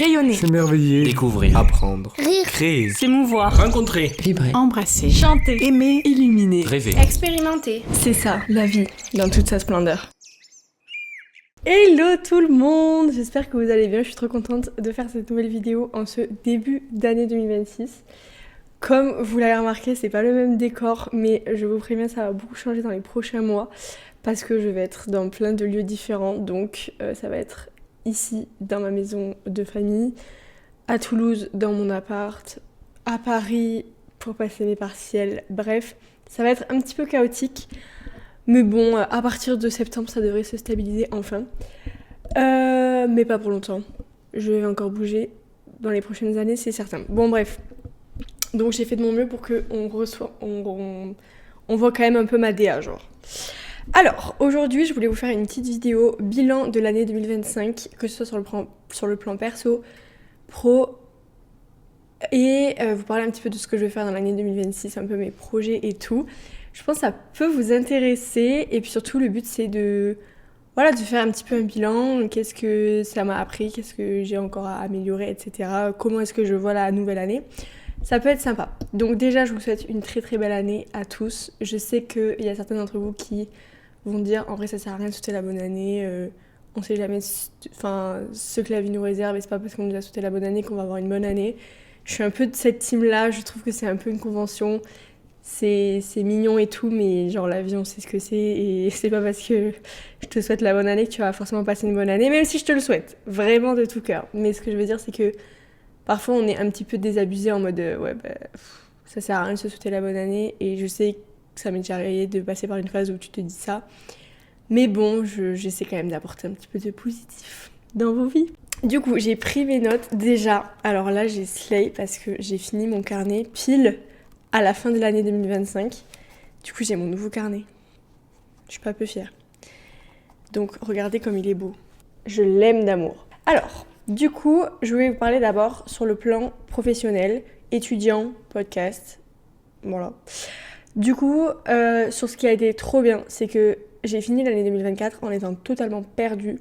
Rayonner, S'émerveiller, Découvrir, apprendre, Rire, créer, s'émouvoir, rencontrer, vibrer, embrasser, chanter, aimer, illuminer. rêver. expérimenter. C'est ça, la vie, dans toute sa splendeur. Hello tout le monde, j'espère que vous allez bien, je suis trop contente de faire cette nouvelle vidéo en ce début d'année 2026. Comme vous l'avez remarqué, c'est pas le même décor, mais je vous préviens, ça va beaucoup changer dans les prochains mois parce que je vais être dans plein de lieux différents, donc ça va être ici, dans ma maison de famille, à Toulouse, dans mon appart, à Paris pour passer mes partiels, bref, ça va être un petit peu chaotique. Mais bon, à partir de septembre, ça devrait se stabiliser enfin. Mais pas pour longtemps. Je vais encore bouger dans les prochaines années, c'est certain. Bon, bref. Donc j'ai fait de mon mieux pour qu'on voit quand même un peu ma DA, genre. Alors, aujourd'hui, je voulais vous faire une petite vidéo bilan de l'année 2025, que ce soit sur le plan perso, pro, et vous parler un petit peu de ce que je vais faire dans l'année 2026, un peu mes projets et tout. Je pense que ça peut vous intéresser et puis surtout le but c'est de faire un petit peu un bilan, qu'est-ce que ça m'a appris, qu'est-ce que j'ai encore à améliorer, etc. Comment est-ce que je vois la nouvelle année. Ça peut être sympa. Donc déjà je vous souhaite une très très belle année à tous. Je sais qu'il y a certains d'entre vous qui vont dire en vrai ça sert à rien de souhaiter la bonne année, on sait jamais ce que la vie nous réserve et c'est pas parce qu'on nous a souhaité la bonne année qu'on va avoir une bonne année. Je suis un peu de cette team là, je trouve que c'est un peu une convention. C'est mignon et tout, mais genre la vie on sait ce que c'est et c'est pas parce que je te souhaite la bonne année que tu vas forcément passer une bonne année, même si je te le souhaite, vraiment de tout cœur. Mais ce que je veux dire c'est que parfois on est un petit peu désabusé en mode ça sert à rien de se souhaiter la bonne année et je sais que ça m'est déjà arrivé de passer par une phase où tu te dis ça. Mais bon, j'essaie quand même d'apporter un petit peu de positif dans vos vies. Du coup, j'ai pris mes notes déjà. Alors là, j'ai slay parce que j'ai fini mon carnet pile à la fin de l'année 2025. Du coup, j'ai mon nouveau carnet. Je suis pas peu fière. Donc, regardez comme il est beau. Je l'aime d'amour. Alors, du coup, je voulais vous parler d'abord sur le plan professionnel, étudiant, podcast. Voilà. Du coup, sur ce qui a été trop bien, c'est que j'ai fini l'année 2024 en étant totalement perdue.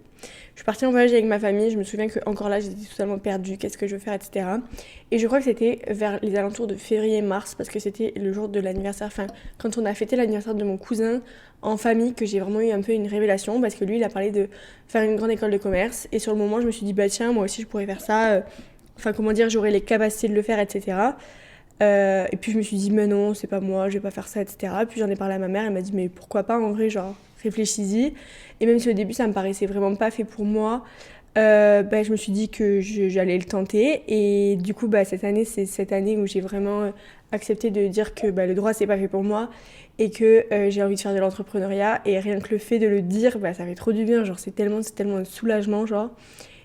Je suis partie en voyage avec ma famille, je me souviens que encore là j'étais totalement perdue, qu'est-ce que je veux faire, etc. Et je crois que c'était vers les alentours de février-mars, parce que c'était le jour de l'anniversaire, enfin quand on a fêté l'anniversaire de mon cousin en famille, que j'ai vraiment eu un peu une révélation, parce que lui il a parlé de faire une grande école de commerce, et sur le moment je me suis dit bah tiens moi aussi je pourrais faire ça, j'aurais les capacités de le faire, etc. Et puis je me suis dit mais non c'est pas moi, je vais pas faire ça, etc. Puis j'en ai parlé à ma mère, elle m'a dit mais pourquoi pas en vrai, genre réfléchis-y. Et même si au début ça me paraissait vraiment pas fait pour moi, je me suis dit que j'allais le tenter. Et du coup cette année c'est cette année où j'ai vraiment accepté de dire que le droit c'est pas fait pour moi et que j'ai envie de faire de l'entrepreneuriat. Et rien que le fait de le dire, ça fait trop du bien, genre c'est tellement un soulagement genre.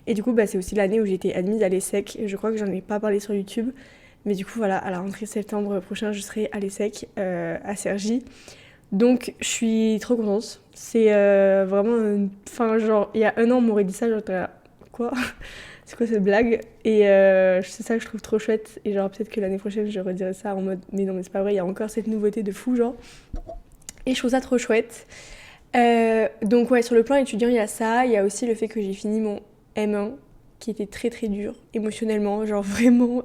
Et du coup c'est aussi l'année où j'ai été admise à l'ESSEC. Je crois que j'en ai pas parlé sur YouTube. Mais du coup voilà, à la rentrée septembre prochain je serai à l'ESSEC à Cergy. Donc je suis trop contente. C'est vraiment... il y a un an on m'aurait dit ça, genre quoi c'est quoi cette blague? Et c'est ça que je trouve trop chouette. Et genre peut-être que l'année prochaine je redirai ça en mode mais non mais c'est pas vrai, il y a encore cette nouveauté de fou genre. Et je trouve ça trop chouette. Donc ouais, sur le plan étudiant il y a ça. Il y a aussi le fait que j'ai fini mon M1 qui était très très dur émotionnellement. Genre vraiment...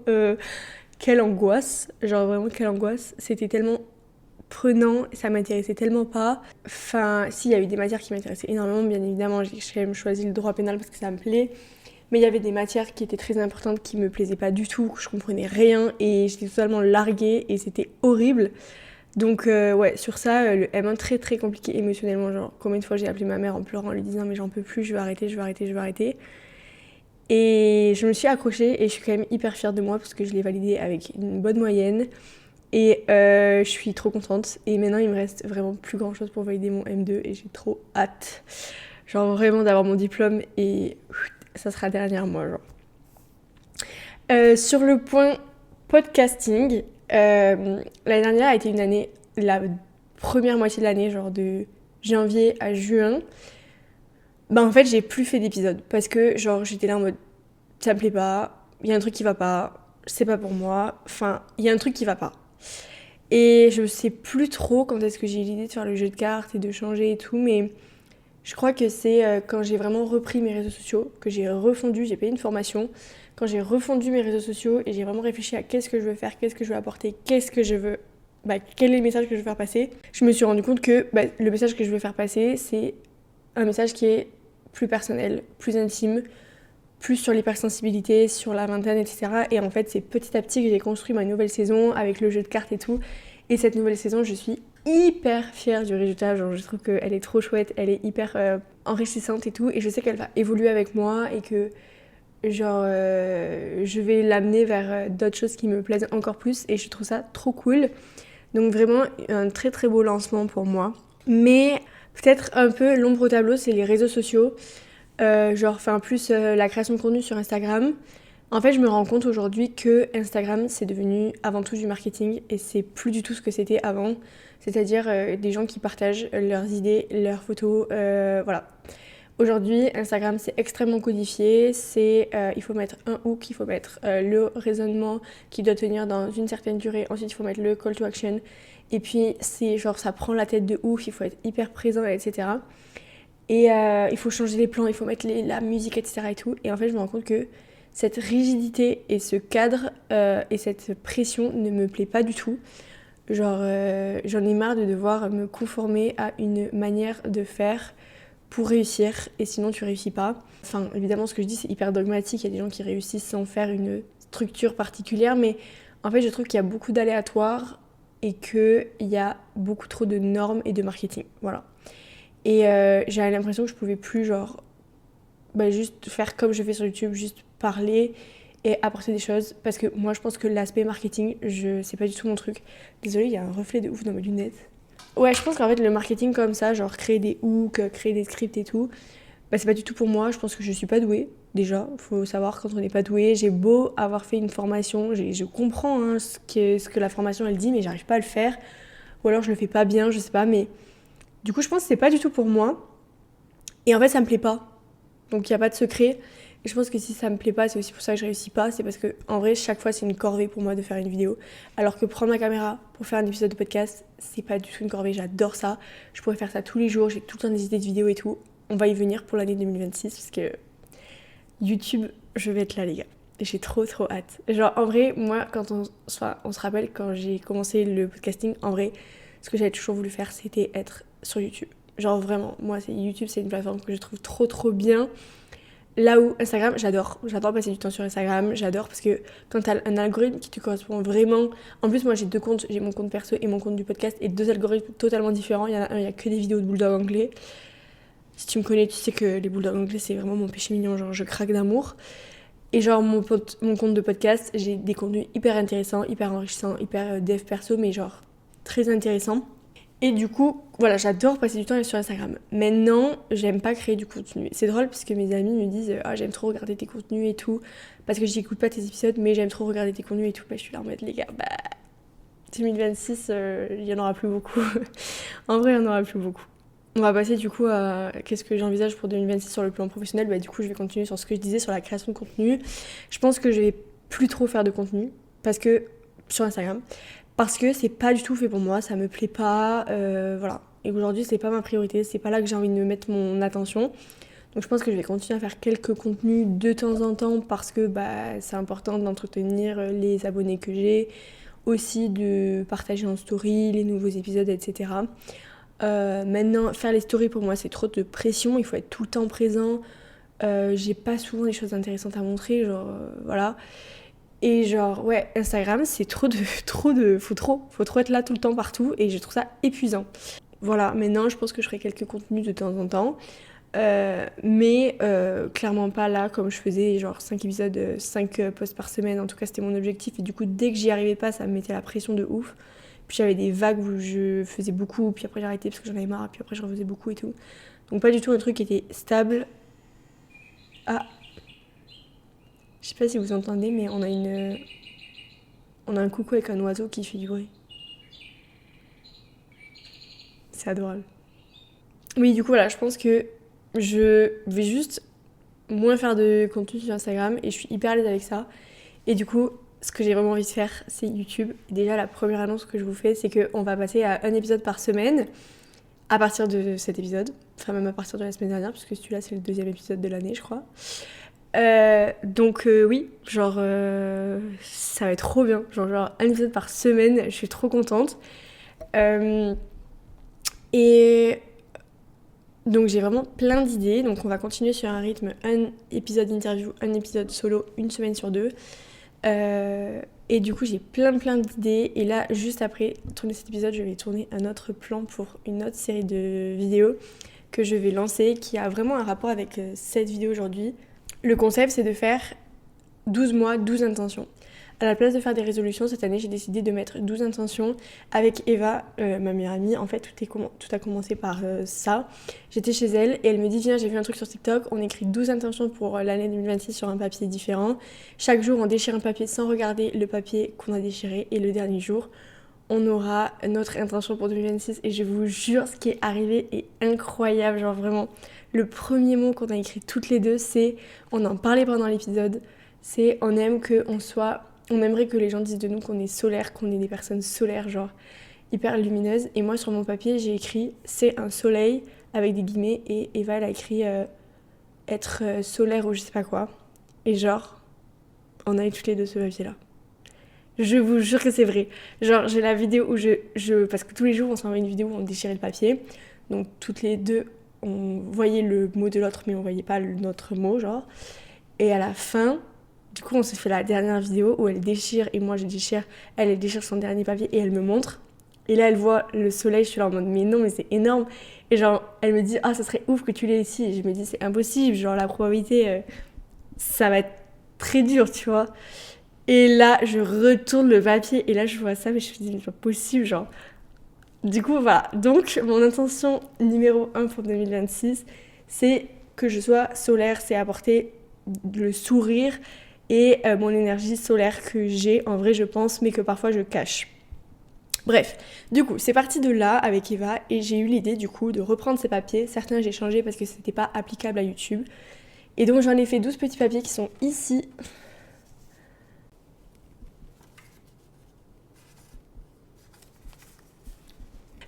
quelle angoisse, genre vraiment quelle angoisse. C'était tellement prenant, ça m'intéressait tellement pas. Enfin, si, il y a eu des matières qui m'intéressaient énormément, bien évidemment, j'ai quand même choisi le droit pénal parce que ça me plaît. Mais il y avait des matières qui étaient très importantes qui me plaisaient pas du tout, que je comprenais rien et j'étais totalement larguée et c'était horrible. Donc sur ça, le M1 très très compliqué émotionnellement, genre combien de fois j'ai appelé ma mère en pleurant en lui disant mais j'en peux plus, je vais arrêter. Et je me suis accrochée et je suis quand même hyper fière de moi parce que je l'ai validé avec une bonne moyenne. Et je suis trop contente. Et maintenant, il me reste vraiment plus grand chose pour valider mon M2 et j'ai trop hâte. Genre vraiment d'avoir mon diplôme et ça sera derrière moi, genre. Sur le point podcasting, l'année dernière a été une année, la première moitié de l'année, genre de janvier à juin. En fait j'ai plus fait d'épisodes parce que genre j'étais là en mode ça me plaît pas, il y a un truc qui va pas, c'est pas pour moi, il y a un truc qui va pas. Et je sais plus trop quand est-ce que j'ai eu l'idée de faire le jeu de cartes et de changer et tout, mais Je crois que c'est quand j'ai vraiment repris mes réseaux sociaux, que j'ai refondu, j'ai payé une formation, quand j'ai refondu mes réseaux sociaux et j'ai vraiment réfléchi à qu'est-ce que je veux faire, qu'est-ce que je veux apporter, qu'est-ce que je veux, quel est le message que je veux faire passer, je me suis rendu compte que le message que je veux faire passer, c'est un message qui est plus personnel, plus intime, plus sur l'hypersensibilité, sur la vingtaine, etc. Et en fait, c'est petit à petit que j'ai construit ma nouvelle saison avec le jeu de cartes et tout. Et cette nouvelle saison, je suis hyper fière du résultat. Genre, je trouve qu'elle est trop chouette, elle est hyper enrichissante et tout. Et je sais qu'elle va évoluer avec moi et que, genre, je vais l'amener vers d'autres choses qui me plaisent encore plus. Et je trouve ça trop cool. Donc, vraiment, un très très beau lancement pour moi. Mais peut-être un peu l'ombre au tableau, c'est les réseaux sociaux. Plus la création de contenu sur Instagram. En fait, je me rends compte aujourd'hui que Instagram, c'est devenu avant tout du marketing et c'est plus du tout ce que c'était avant. C'est-à-dire des gens qui partagent leurs idées, leurs photos, voilà. Aujourd'hui, Instagram, c'est extrêmement codifié. Il faut mettre un hook, il faut mettre le raisonnement qui doit tenir dans une certaine durée. Ensuite, il faut mettre le call to action. Et puis, ça prend la tête de ouf, il faut être hyper présent, etc. Et il faut changer les plans, il faut mettre la musique, etc. et tout. Et en fait, je me rends compte que cette rigidité et ce cadre et cette pression ne me plaît pas du tout. J'en ai marre de devoir me conformer à une manière de faire pour réussir, et sinon tu réussis pas. Enfin, évidemment, ce que je dis, c'est hyper dogmatique. Il y a des gens qui réussissent sans faire une structure particulière, mais en fait, je trouve qu'il y a beaucoup d'aléatoires et qu'il y a beaucoup trop de normes et de marketing. Voilà. Et j'avais l'impression que je pouvais plus juste faire comme je fais sur YouTube, juste parler et apporter des choses. Parce que moi je pense que l'aspect marketing, c'est pas du tout mon truc. Désolée, il y a un reflet de ouf dans mes lunettes. Ouais, je pense qu'en fait le marketing comme ça, genre créer des hooks, créer des scripts et tout, c'est pas du tout pour moi. Je pense que je suis pas douée. Déjà, faut savoir quand on n'est pas doué. J'ai beau avoir fait une formation, je comprends ce que la formation elle dit, mais j'arrive pas à le faire. Ou alors je le fais pas bien, je sais pas, mais du coup, je pense que c'est pas du tout pour moi. Et en fait, ça me plaît pas. Donc, il n'y a pas de secret. Et je pense que si ça me plaît pas, c'est aussi pour ça que je réussis pas. C'est parce que, en vrai, chaque fois, c'est une corvée pour moi de faire une vidéo. Alors que prendre ma caméra pour faire un épisode de podcast, c'est pas du tout une corvée. J'adore ça. Je pourrais faire ça tous les jours. J'ai tout le temps des idées de vidéos et tout. On va y venir pour l'année 2026 parce que YouTube, je vais être là, les gars. Et j'ai trop hâte. Genre, en vrai, moi, on se rappelle, quand j'ai commencé le podcasting, en vrai, ce que j'avais toujours voulu faire, c'était être sur YouTube. Genre, vraiment, moi, YouTube, c'est une plateforme que je trouve trop bien. Là où Instagram, j'adore passer du temps sur Instagram, j'adore parce que quand t'as un algorithme qui te correspond vraiment. En plus, moi, j'ai deux comptes, j'ai mon compte perso et mon compte du podcast, et deux algorithmes totalement différents. Il y en a un, il y a que des vidéos de bulldog anglais. Si tu me connais, tu sais que les bulldogs anglais, c'est vraiment mon péché mignon, genre je craque d'amour. Et genre mon compte de podcast, j'ai des contenus hyper intéressants, hyper enrichissants, hyper dev perso, mais genre très intéressants. Et du coup, voilà, j'adore passer du temps sur Instagram. Maintenant, j'aime pas créer du contenu. C'est drôle parce que mes amis me disent « Ah, j'aime trop regarder tes contenus et tout », parce que j'écoute pas tes épisodes, mais j'aime trop regarder tes contenus et tout. Je suis là en mode « Les gars, 2026, il y en aura plus beaucoup. » En vrai, il y en aura plus beaucoup. On va passer du coup à qu'est-ce que j'envisage pour 2026 sur le plan professionnel. Du coup, je vais continuer sur ce que je disais sur la création de contenu. Je pense que je vais plus trop faire de contenu sur Instagram, parce que c'est pas du tout fait pour moi, ça me plaît pas, voilà. Et aujourd'hui, c'est pas ma priorité, c'est pas là que j'ai envie de me mettre mon attention. Donc je pense que je vais continuer à faire quelques contenus de temps en temps parce que c'est important d'entretenir les abonnés que j'ai, aussi de partager en story les nouveaux épisodes, etc. Maintenant, faire les stories pour moi, c'est trop de pression, il faut être tout le temps présent. J'ai pas souvent des choses intéressantes à montrer, voilà. Et ouais, Instagram, c'est faut trop être là tout le temps partout, et je trouve ça épuisant. Voilà, maintenant, je pense que je ferai quelques contenus de temps en temps. Mais clairement pas là comme je faisais, genre 5 épisodes, 5 posts par semaine. En tout cas, c'était mon objectif, et du coup, dès que j'y arrivais pas, ça me mettait la pression de ouf. Puis j'avais des vagues où je faisais beaucoup, puis après j'arrêtais parce que j'en avais marre, puis après je refaisais beaucoup et tout. Donc pas du tout un truc qui était stable. Ah, je sais pas si vous entendez, mais on a un coucou avec un oiseau qui fait du bruit. C'est adorable. Oui, du coup, voilà, je pense que je vais juste moins faire de contenu sur Instagram, et je suis hyper à l'aise avec ça. Et du coup, ce que j'ai vraiment envie de faire, c'est YouTube. Déjà, la première annonce que je vous fais, c'est qu'on va passer à un épisode par semaine. à partir de cet épisode, enfin même à partir de la semaine dernière, puisque celui-là c'est le 2e épisode de l'année je crois. Donc oui, genre ça va être trop bien, genre un épisode par semaine, je suis trop contente. Et donc j'ai vraiment plein d'idées, donc on va continuer sur un rythme, un épisode interview, un épisode solo, une semaine sur 2. Et du coup j'ai plein d'idées, et là juste après tourner cet épisode je vais tourner un autre plan pour une autre série de vidéos que je vais lancer, qui a vraiment un rapport avec cette vidéo aujourd'hui. Le concept c'est de faire 12 mois, 12 intentions. À la place de faire des résolutions, cette année j'ai décidé de mettre 12 intentions avec Eva, ma meilleure amie. En fait tout a commencé par ça. J'étais chez elle et elle me dit viens, j'ai vu un truc sur TikTok, on écrit 12 intentions pour l'année 2026 sur un papier différent. Chaque jour on déchire un papier sans regarder le papier qu'on a déchiré, et le dernier jour on aura notre intention pour 2026. Et je vous jure, ce qui est arrivé est incroyable, genre vraiment. Le premier mot qu'on a écrit toutes les deux, c'est, on en parlait pendant l'épisode, c'est on aimerait que les gens disent de nous qu'on est solaire, qu'on est des personnes solaires, genre hyper lumineuses. Et moi sur mon papier j'ai écrit c'est un soleil avec des guillemets, et Eva elle a écrit être solaire ou je sais pas quoi. Et genre on a eu toutes les deux ce papier là. Je vous jure que c'est vrai. Genre j'ai la vidéo où parce que tous les jours on s'envoie une vidéo où on déchirait le papier. Donc toutes les deux on voyait le mot de l'autre mais on voyait pas notre mot genre. Et à la fin, du coup on se fait la dernière vidéo où elle déchire et moi je déchire, elle déchire son dernier papier et elle me montre. Et là elle voit le soleil, je suis là en mode mais non mais c'est énorme. Et genre elle me dit ah ça serait ouf que tu l'aies ici. Et je me dis c'est impossible, genre la probabilité ça va être très dur tu vois. Et là je retourne le papier et là je vois ça mais je me dis c'est pas possible genre. Du coup voilà, donc mon intention numéro 1 pour 2026 c'est que je sois solaire, c'est apporter le sourire et mon énergie solaire que j'ai en vrai je pense mais que parfois je cache. Bref, du coup c'est parti de là avec Eva et j'ai eu l'idée du coup de reprendre ces papiers. Certains j'ai changé parce que c'était pas applicable à YouTube. Et donc j'en ai fait 12 petits papiers qui sont ici.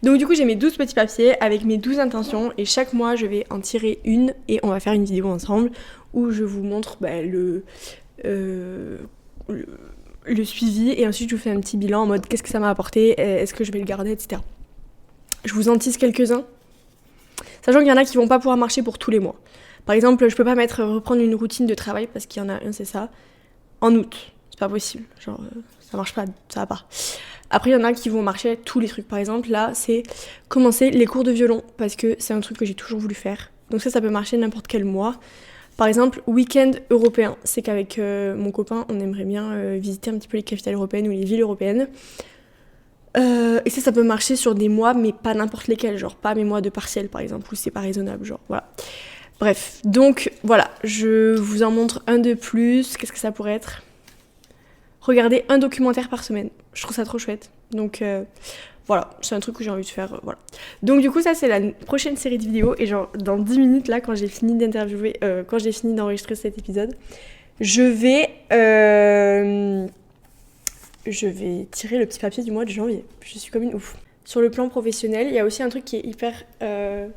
Donc du coup j'ai mes 12 petits papiers avec mes 12 intentions et chaque mois je vais en tirer une et on va faire une vidéo ensemble où je vous montre le suivi et ensuite je vous fais un petit bilan en mode qu'est-ce que ça m'a apporté, est-ce que je vais le garder, etc. Je vous en tease quelques-uns, sachant qu'il y en a qui vont pas pouvoir marcher pour tous les mois. Par exemple, je peux pas reprendre une routine de travail parce qu'il y en a un, c'est ça, en août. C'est pas possible, genre ça marche pas, ça va pas. Après, il y en a qui vont marcher tous les trucs. Par exemple, là, c'est commencer les cours de violon parce que c'est un truc que j'ai toujours voulu faire. Donc ça peut marcher n'importe quel mois. Par exemple, week-end européen. C'est qu'avec mon copain, on aimerait bien visiter un petit peu les capitales européennes ou les villes européennes. Et ça peut marcher sur des mois, mais pas n'importe lesquels. Genre pas mes mois de partiel, par exemple, où c'est pas raisonnable. Genre, voilà. Bref, donc voilà, je vous en montre un de plus. Qu'est-ce que ça pourrait être ? Regarder un documentaire par semaine. Je trouve ça trop chouette. Donc voilà, c'est un truc que j'ai envie de faire. Voilà. Donc du coup, ça c'est la prochaine série de vidéos. Et genre dans 10 minutes, là, quand j'ai fini d'interviewer, quand j'ai fini d'enregistrer cet épisode, je vais tirer le petit papier du mois de janvier. Je suis comme une ouf. Sur le plan professionnel, il y a aussi un truc qui est hyper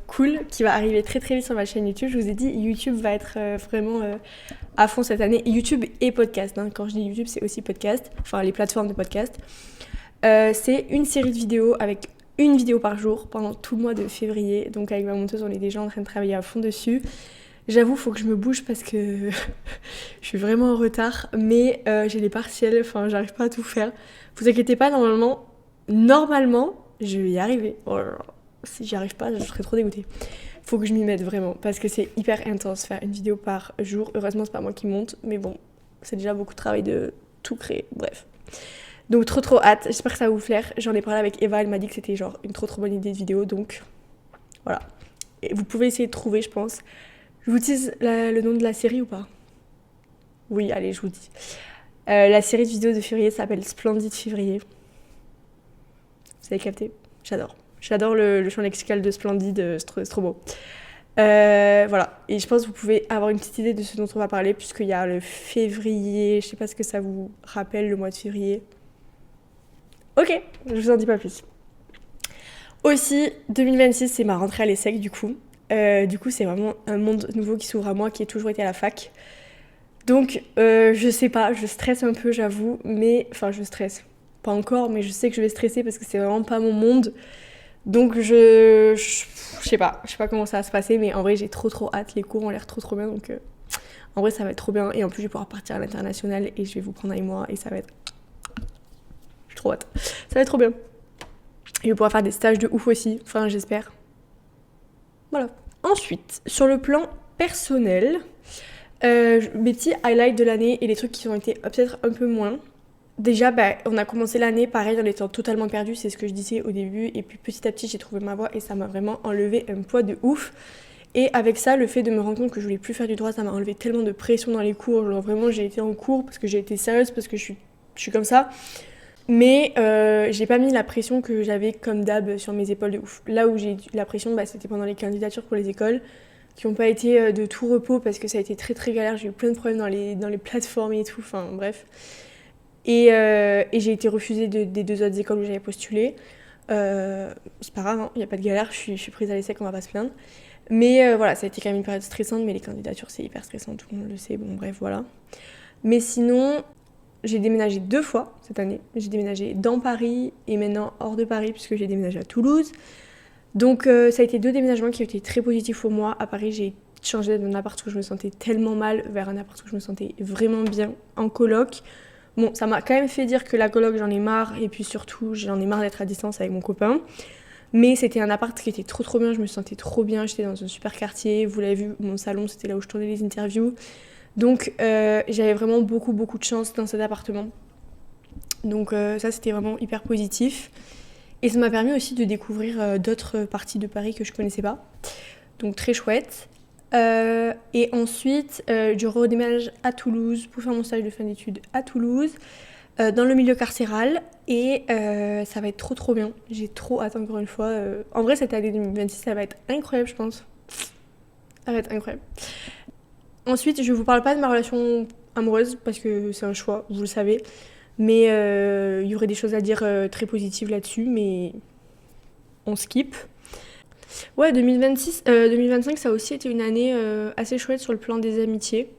cool, qui va arriver très très vite sur ma chaîne YouTube. Je vous ai dit, YouTube va être vraiment à fond cette année. YouTube et podcast. Hein. Quand je dis YouTube, c'est aussi podcast. Enfin, les plateformes de podcast. C'est une série de vidéos avec une vidéo par jour pendant tout le mois de février. Donc avec ma monteuse, on est déjà en train de travailler à fond dessus. J'avoue, faut que je me bouge parce que je suis vraiment en retard. Mais j'ai les partiels, enfin, j'arrive pas à tout faire. Vous inquiétez pas, normalement, je vais y arriver. Oh là là. Si j'y arrive pas, je serais trop dégoûtée. Faut que je m'y mette vraiment, parce que c'est hyper intense faire une vidéo par jour. Heureusement, c'est pas moi qui monte, mais bon, c'est déjà beaucoup de travail de tout créer. Bref. Donc trop hâte, j'espère que ça va vous plaire. J'en ai parlé avec Eva, elle m'a dit que c'était genre une trop bonne idée de vidéo, donc voilà. Et vous pouvez essayer de trouver, je pense. Je vous tease le nom de la série ou pas ? Oui, allez, je vous dis. La série de vidéos de février s'appelle Splendide Février. Vous avez capté ? J'adore le champ lexical de Splendide, c'est trop beau. Voilà, et je pense que vous pouvez avoir une petite idée de ce dont on va parler, puisqu'il y a le février, je sais pas ce que ça vous rappelle, le mois de février. Ok, je vous en dis pas plus. Aussi, 2026, c'est ma rentrée à l'ESSEC du coup. Du coup, c'est vraiment un monde nouveau qui s'ouvre à moi, qui ai toujours été à la fac. Donc, je sais pas, je stresse un peu, j'avoue, mais... Enfin, je stresse. Pas encore, mais je sais que je vais stresser parce que c'est vraiment pas mon monde. Donc, je sais pas comment ça va se passer, mais en vrai, j'ai trop hâte. Les cours ont l'air trop bien, donc... En vrai, ça va être trop bien. Et en plus, je vais pouvoir partir à l'international et je vais vous prendre avec moi et ça va être... J'ai trop hâte. Ça va être trop bien. Et je vais pouvoir faire des stages de ouf aussi. Enfin, j'espère. Voilà. Ensuite, sur le plan personnel, mes petits highlights de l'année et les trucs qui ont été peut-être un peu moins. Déjà, on a commencé l'année pareil en étant totalement perdu, c'est ce que je disais au début. Et puis petit à petit, j'ai trouvé ma voie et ça m'a vraiment enlevé un poids de ouf. Et avec ça, le fait de me rendre compte que je voulais plus faire du droit, ça m'a enlevé tellement de pression dans les cours. Genre vraiment, j'ai été en cours parce que j'ai été sérieuse, parce que je suis comme ça. Mais j'ai pas mis la pression que j'avais comme d'hab sur mes épaules de ouf. Là où j'ai eu la pression, c'était pendant les candidatures pour les écoles, qui n'ont pas été de tout repos parce que ça a été très galère. J'ai eu plein de problèmes dans les plateformes et tout, enfin bref. Et j'ai été refusée des 2 autres écoles où j'avais postulé. C'est pas grave, il n'y a pas de galère, je suis prise à l'ESSEC, on va pas se plaindre. Mais voilà, ça a été quand même une période stressante, mais les candidatures c'est hyper stressant, tout le monde le sait, bon bref, voilà. Mais sinon, j'ai déménagé 2 fois cette année. J'ai déménagé dans Paris et maintenant hors de Paris puisque j'ai déménagé à Toulouse. Donc ça a été 2 déménagements qui ont été très positifs pour moi. À Paris, j'ai changé d'un appart où je me sentais tellement mal vers un appart où je me sentais vraiment bien en coloc. Bon, ça m'a quand même fait dire que la coloc, j'en ai marre et puis surtout, j'en ai marre d'être à distance avec mon copain. Mais c'était un appart qui était trop bien, je me sentais trop bien, j'étais dans un super quartier. Vous l'avez vu, mon salon, c'était là où je tournais les interviews. Donc j'avais vraiment beaucoup de chance dans cet appartement. Donc ça c'était vraiment hyper positif. Et ça m'a permis aussi de découvrir d'autres parties de Paris que je connaissais pas. Donc très chouette. Et ensuite je redéménage à Toulouse pour faire mon stage de fin d'études à Toulouse. Dans le milieu carcéral et ça va être trop bien. J'ai trop hâte encore une fois. En vrai cette année 2026 ça va être incroyable je pense. Ça va être incroyable. Ensuite, je vous parle pas de ma relation amoureuse parce que c'est un choix, vous le savez. Mais il y aurait des choses à dire très positives là-dessus, mais on skip. Ouais, 2025, ça a aussi été une année assez chouette sur le plan des amitiés.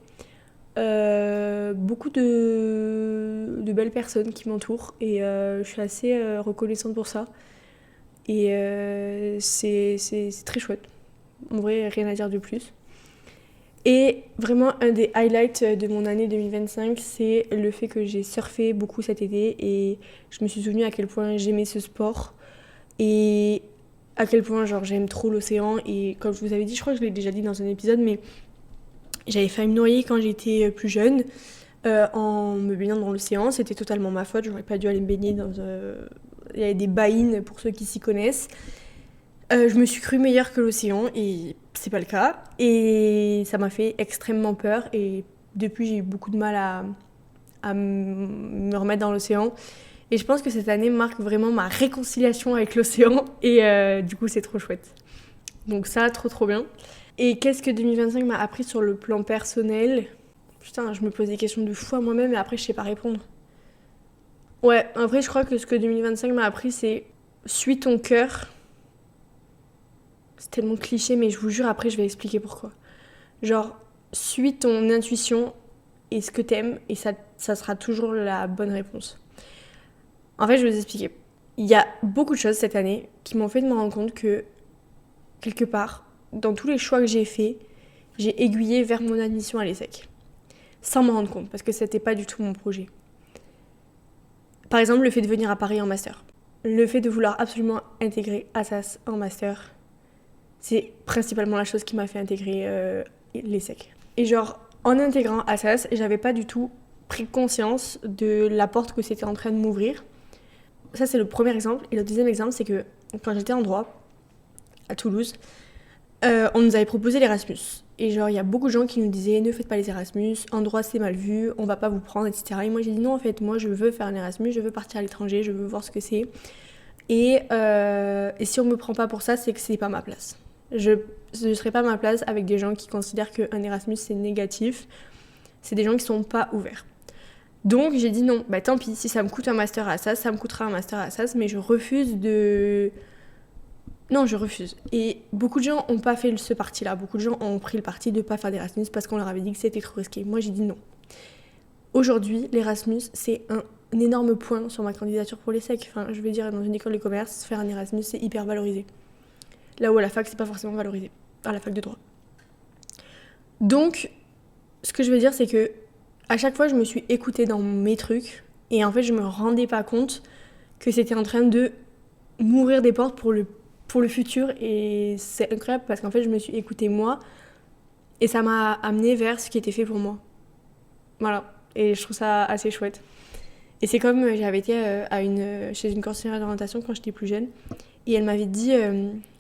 Beaucoup de belles personnes qui m'entourent et je suis assez reconnaissante pour ça. Et c'est très chouette. En vrai, rien à dire de plus. Et vraiment, un des highlights de mon année 2025, c'est le fait que j'ai surfé beaucoup cet été et je me suis souvenue à quel point j'aimais ce sport et à quel point j'aime trop l'océan. Et comme je vous avais dit, je crois que je l'ai déjà dit dans un épisode, mais j'avais failli me noyer quand j'étais plus jeune en me baignant dans l'océan. C'était totalement ma faute, j'aurais pas dû aller me baigner dans... Il y avait des baïnes pour ceux qui s'y connaissent. Je me suis crue meilleure que l'océan et c'est pas le cas. Et ça m'a fait extrêmement peur et depuis j'ai eu beaucoup de mal à me remettre dans l'océan. Et je pense que cette année marque vraiment ma réconciliation avec l'océan et du coup c'est trop chouette. Donc ça, trop bien. Et qu'est-ce que 2025 m'a appris sur le plan personnel ? Putain, je me pose des questions de fou à moi-même et après je sais pas répondre. Ouais, après je crois que ce que 2025 m'a appris c'est suis ton cœur. C'est tellement cliché, mais je vous jure, après, je vais expliquer pourquoi. Genre, suis ton intuition et ce que t'aimes, et ça sera toujours la bonne réponse. En fait, je vais vous expliquer. Il y a beaucoup de choses cette année qui m'ont fait de me rendre compte que, quelque part, dans tous les choix que j'ai faits, j'ai aiguillé vers mon admission à l'ESSEC. Sans m'en rendre compte, parce que c'était pas du tout mon projet. Par exemple, le fait de venir à Paris en master. Le fait de vouloir absolument intégrer Assas en master. C'est principalement la chose qui m'a fait intégrer l'ESSEC. Et genre, en intégrant Assas, j'avais pas du tout pris conscience de la porte que c'était en train de m'ouvrir. Ça, c'est le premier exemple. Et le deuxième exemple, c'est que quand j'étais en droit, à Toulouse, on nous avait proposé l'Erasmus. Et genre, il y a beaucoup de gens qui nous disaient « Ne faites pas les Erasmus, en droit c'est mal vu, on va pas vous prendre, etc. » Et moi, j'ai dit « Non, en fait, moi, je veux faire un Erasmus, je veux partir à l'étranger, je veux voir ce que c'est. Et si on me prend pas pour ça, c'est que c'est pas ma place. » Je ne serai pas à ma place avec des gens qui considèrent qu'un Erasmus c'est négatif. C'est des gens qui sont pas ouverts. Donc j'ai dit non, tant pis, si ça me coûte un master à Assas, ça me coûtera un master à Assas, mais je refuse de Non, je refuse. Et beaucoup de gens n'ont pas fait ce parti-là. Beaucoup de gens ont pris le parti de ne pas faire d'Erasmus parce qu'on leur avait dit que c'était trop risqué. Moi, j'ai dit non. Aujourd'hui, l'Erasmus, c'est un énorme point sur ma candidature pour l'ESSEC. Enfin, je veux dire, dans une école de commerce, faire un Erasmus, c'est hyper valorisé. Là où à la fac, c'est pas forcément valorisé. À la fac de droit. Donc, ce que je veux dire, c'est que à chaque fois, je me suis écoutée dans mes trucs. Et en fait, je me rendais pas compte que c'était en train de m'ouvrir des portes pour le futur. Et c'est incroyable parce qu'en fait, je me suis écoutée moi. Et ça m'a amené vers ce qui était fait pour moi. Voilà. Et je trouve ça assez chouette. Et c'est comme j'avais été chez une conseillère d'orientation quand j'étais plus jeune. Et elle m'avait dit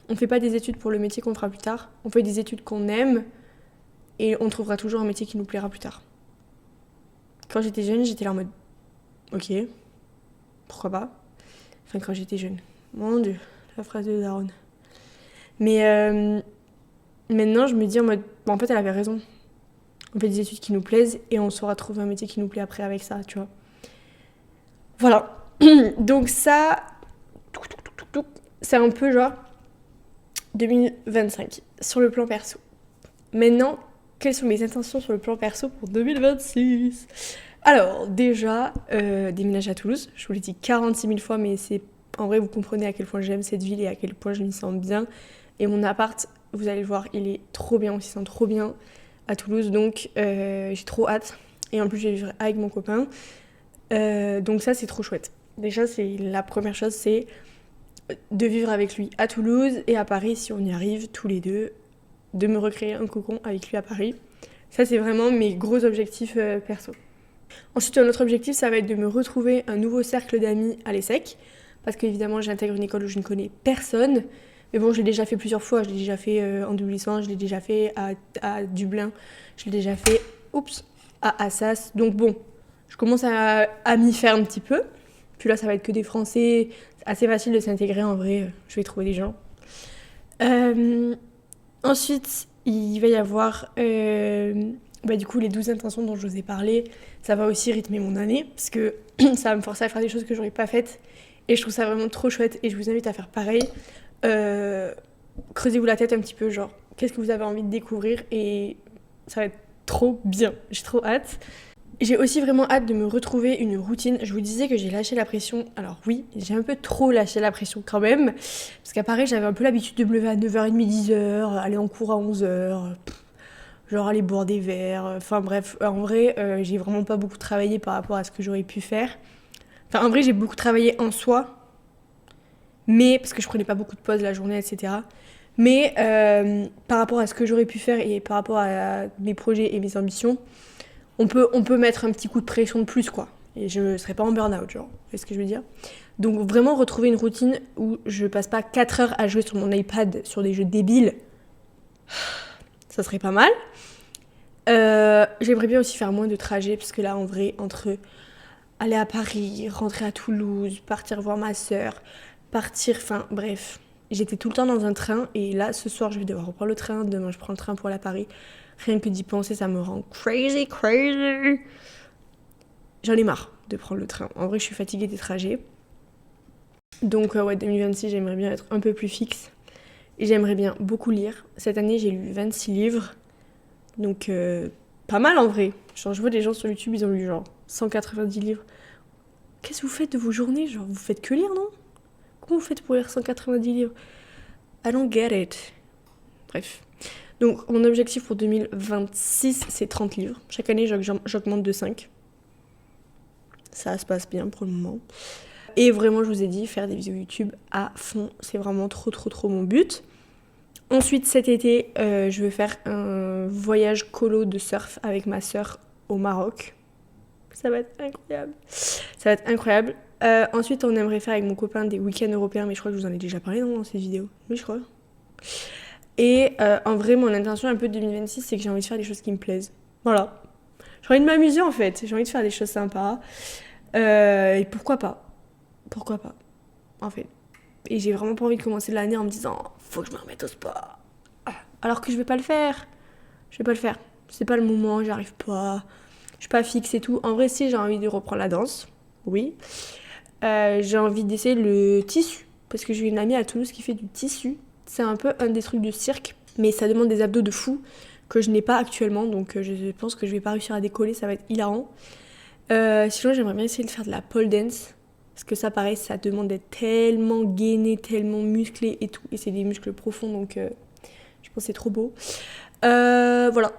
on fait pas des études pour le métier qu'on fera plus tard. On fait des études qu'on aime. Et on trouvera toujours un métier qui nous plaira plus tard. Quand j'étais jeune, j'étais là en mode ok, pourquoi pas. Enfin, quand j'étais jeune. Mon Dieu, la phrase de Daron. Mais maintenant, je me dis en mode en fait, elle avait raison. On fait des études qui nous plaisent et on saura trouver un métier qui nous plaît après avec ça, tu vois. Voilà. Donc ça, c'est un peu genre 2025 sur le plan perso. Maintenant, quelles sont mes intentions sur le plan perso pour 2026 ? Alors, déjà, déménager à Toulouse. Je vous l'ai dit 46 000 fois, mais c'est en vrai, vous comprenez à quel point j'aime cette ville et à quel point je m'y sens bien. Et mon appart, vous allez le voir, il est trop bien, on s'y sent trop bien à Toulouse, donc j'ai trop hâte. Et en plus, je vais vivre avec mon copain. Donc ça, c'est trop chouette. Déjà, c'est la première chose, c'est de vivre avec lui à Toulouse et à Paris, si on y arrive, tous les deux, de me recréer un cocon avec lui à Paris. Ça, c'est vraiment mes gros objectifs perso. Ensuite, un autre objectif, ça va être de me retrouver un nouveau cercle d'amis à l'ESSEC, parce qu'évidemment, j'intègre une école où je ne connais personne. Mais bon, je l'ai déjà fait plusieurs fois. Je l'ai déjà fait en double licence, je l'ai déjà fait à Dublin, je l'ai déjà fait à Assas. Donc bon, je commence à m'y faire un petit peu. Puis là, ça va être que des Français. C'est assez facile de s'intégrer en vrai. Je vais trouver des gens. Ensuite, il va y avoir du coup les 12 intentions dont je vous ai parlé. Ça va aussi rythmer mon année parce que ça va me forcer à faire des choses que j'aurais pas faites. Et je trouve ça vraiment trop chouette et je vous invite à faire pareil. Creusez-vous la tête un petit peu, genre, qu'est-ce que vous avez envie de découvrir et ça va être trop bien. J'ai trop hâte. J'ai aussi vraiment hâte de me retrouver une routine. Je vous disais que j'ai lâché la pression. Alors oui, j'ai un peu trop lâché la pression quand même. Parce qu'à Paris, j'avais un peu l'habitude de me lever à 9h30, 10h, aller en cours à 11h, genre aller boire des verres. Enfin bref, en vrai, j'ai vraiment pas beaucoup travaillé par rapport à ce que j'aurais pu faire. Enfin, en vrai, j'ai beaucoup travaillé en soi, mais parce que je prenais pas beaucoup de pauses la journée, etc. Mais par rapport à ce que j'aurais pu faire et par rapport à mes projets et mes ambitions, on peut mettre un petit coup de pression de plus, quoi. Et je ne serais pas en burn-out, genre. Vous voyez ce que je veux dire ? Donc vraiment retrouver une routine où je passe pas 4 heures à jouer sur mon iPad sur des jeux débiles, ça serait pas mal. J'aimerais bien aussi faire moins de trajets, parce que là, en vrai, entre aller à Paris, rentrer à Toulouse, partir voir ma sœur, enfin bref, j'étais tout le temps dans un train et là ce soir je vais devoir reprendre le train, demain je prends le train pour aller à Paris. Rien que d'y penser ça me rend crazy. J'en ai marre de prendre le train. En vrai je suis fatiguée des trajets. Donc 2026 j'aimerais bien être un peu plus fixe et j'aimerais bien beaucoup lire. Cette année j'ai lu 26 livres, donc pas mal en vrai. Genre je vois des gens sur YouTube ils ont lu genre 190 livres. Qu'est-ce que vous faites de vos journées ? Genre vous faites que lire, non ? Comment vous faites pour lire 190 livres ? I don't get it. Bref. Donc, mon objectif pour 2026, c'est 30 livres. Chaque année, j'augmente de 5. Ça se passe bien pour le moment. Et vraiment, je vous ai dit, faire des vidéos YouTube à fond, c'est vraiment trop mon but. Ensuite, cet été, je veux faire un voyage colo de surf avec ma sœur au Maroc. Ça va être incroyable. Ensuite, on aimerait faire avec mon copain des week-ends européens, mais je crois que je vous en ai déjà parlé dans ces vidéos. Oui, je crois. Et en vrai, mon intention un peu de 2026, c'est que j'ai envie de faire des choses qui me plaisent. Voilà. J'ai envie de m'amuser en fait. J'ai envie de faire des choses sympas. Et pourquoi pas ? En fait. Et j'ai vraiment pas envie de commencer l'année en me disant faut que je me remette au sport. Alors que je vais pas le faire. C'est pas le moment, j'arrive pas. Je suis pas fixe et tout. En vrai, si j'ai envie de reprendre la danse, oui. J'ai envie d'essayer le tissu. parce que j'ai une amie à Toulouse qui fait du tissu. C'est un peu un des trucs du cirque, mais ça demande des abdos de fou que je n'ai pas actuellement, donc je pense que je vais pas réussir à décoller, ça va être hilarant. Sinon j'aimerais bien essayer de faire de la pole dance, parce que ça pareil, ça demande d'être tellement gainé, tellement musclé et tout, et c'est des muscles profonds, donc je pense que c'est trop beau. Voilà.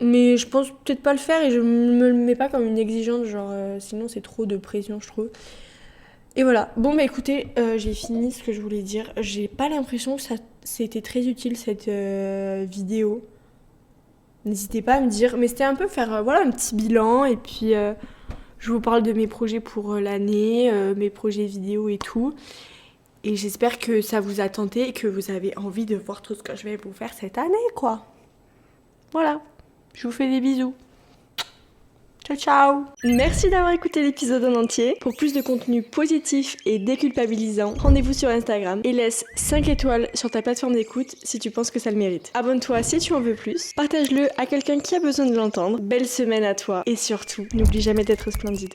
Mais je pense peut-être pas le faire et je me le mets pas comme une exigeante, genre sinon c'est trop de pression je trouve. Et voilà, bon bah écoutez, j'ai fini ce que je voulais dire. J'ai pas l'impression que ça c'était très utile cette vidéo. N'hésitez pas à me dire, mais c'était un peu faire voilà un petit bilan et puis je vous parle de mes projets pour l'année, mes projets vidéo et tout. Et j'espère que ça vous a tenté et que vous avez envie de voir tout ce que je vais vous faire cette année quoi. Voilà, je vous fais des bisous. Ciao ciao. Merci d'avoir écouté l'épisode en entier. Pour plus de contenu positif et déculpabilisant, rendez-vous sur Instagram et laisse 5 étoiles sur ta plateforme d'écoute si tu penses que ça le mérite. Abonne-toi si tu en veux plus, partage-le à quelqu'un qui a besoin de l'entendre. Belle semaine à toi et surtout, n'oublie jamais d'être splendide.